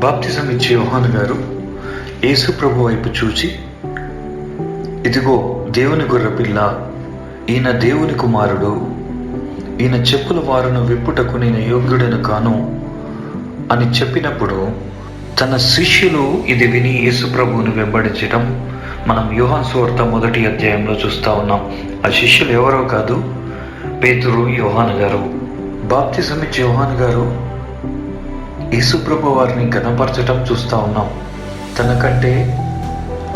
బాప్తిజం ఇచ్చే యోహాను గారు యేసు ప్రభు వైపు చూచి, ఇదిగో దేవుని గొర్రెపిల్ల, ఈయన దేవుని కుమారుడు, ఈయన చెప్పుల వారును విప్పుటకు నేను యోగ్యుడను కాను అని చెప్పినప్పుడు తన శిష్యులు ఇది విని యేసు ప్రభువును వెంబడించడం మనం యోహాను సువార్త 1వ అధ్యాయంలో చూస్తూ ఉన్నాం. ఆ శిష్యులు ఎవరో కాదు, పేతురు, యోహాను గారు. బాప్తిజం ఇచ్చే యోహాను గారు యేసు ప్రభు వారిని ఘనపరచటం చూస్తూ ఉన్నాం. తనకంటే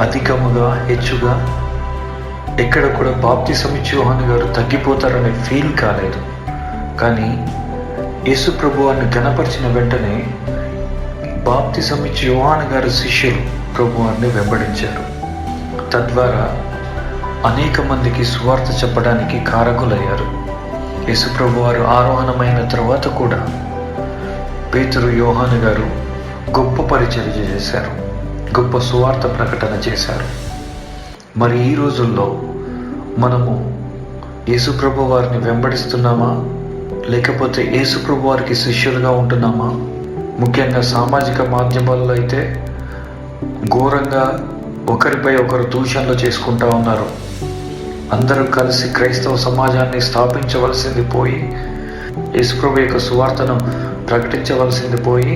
అధికముగా, హెచ్చుగా ఎక్కడ కూడా బాప్తిజం ఇచ్చే యోహాను గారు తగ్గిపోతారనే ఫీల్ కాలేదు. కానీ యేసు ప్రభు వారిని ఘనపరిచిన వెంటనే బాప్తిజం ఇచ్చే యోహాను గారి శిష్యులు ప్రభు వారిని వెంబడించారు. తద్వారా అనేక మందికి సువార్త చెప్పడానికి కారకులయ్యారు. యేసు ప్రభు వారు ఆరోహణమైన తర్వాత కూడా పేతురు, యోహాను గారు గొప్ప పరిచర్య చేశారు, గొప్ప సువార్త ప్రకటన చేశారు. మరి ఈ రోజుల్లో మనము యేసు ప్రభు వారిని వెంబడిస్తున్నామా, లేకపోతే యేసు ప్రభు వారికి శిష్యులుగా ఉంటున్నామా? ముఖ్యంగా సామాజిక మాధ్యమాల్లో అయితే ఘోరంగా ఒకరిపై ఒకరు దూషణలు చేసుకుంటూ ఉన్నారు. అందరూ కలిసి క్రైస్తవ సమాజాన్ని స్థాపించవలసింది పోయి, యేసుప్రభు యొక్క సువార్తను ప్రకటించవలసింది పోయి,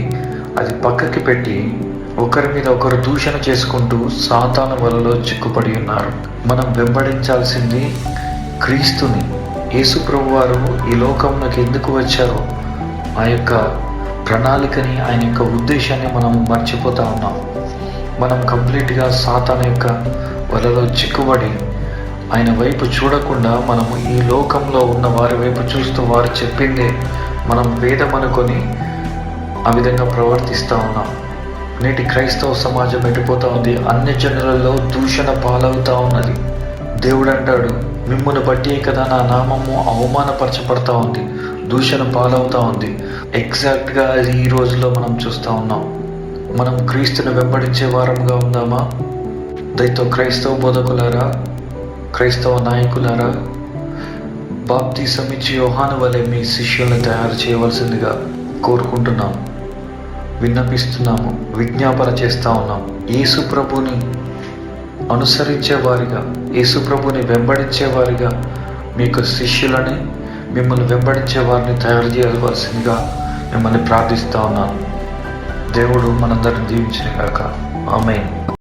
అది పక్కకి పెట్టి ఒకరి మీద ఒకరు దూషణ చేసుకుంటూ సాతాను వలలో చిక్కుపడి ఉన్నారు. మనం వెంబడించాల్సింది క్రీస్తుని. యేసుప్రభు వారు ఈ లోకంలోకి ఎందుకు వచ్చారో ఆ యొక్క ప్రణాళికని, ఆయన యొక్క ఉద్దేశాన్ని మనం మర్చిపోతూ ఉన్నాం. మనం కంప్లీట్గా సాతాను యొక్క వలలో చిక్కుబడి ఆయన వైపు చూడకుండా మనము ఈ లోకంలో ఉన్న వారి వైపు చూస్తూ వారు చెప్పిందే మనం వేదం అనుకొని ఆ విధంగా ప్రవర్తిస్తూ ఉన్నాం. నేటి క్రైస్తవ సమాజం ఎటుపోతూ ఉంది, అన్ని జనులలో దూషణ పాలవుతూ ఉన్నది. దేవుడు అంటాడు, మిమ్మల్ని బట్టి కదా నా నామము అవమానపరచబడతా ఉంది, దూషణ పాలవుతూ ఉంది. ఎగ్జాక్ట్గా అది ఈ రోజులో మనం చూస్తూ ఉన్నాం. మనం క్రీస్తుని వెంబడించే వారంగా ఉందామా? దయతో క్రైస్తవ బోధకులారా, క్రైస్తవ నాయకులారా, బాప్తిజం ఇచ్చే యోహాను వలె మీ శిష్యుల్ని తయారు చేయవలసిందిగా కోరుకుంటున్నాము, విన్నపిస్తున్నాము, విజ్ఞాపన చేస్తూ ఉన్నాం. యేసు ప్రభుని అనుసరించే వారిగా, యేసు ప్రభుని వెంబడించే వారిగా మీకు శిష్యులని, మిమ్మల్ని వెంబడించే వారిని తయారు చేయవలసిందిగా మిమ్మల్ని ప్రార్థిస్తూ ఉన్నాను. దేవుడు మనందరిని దీవించిన గాక. ఆమేన్.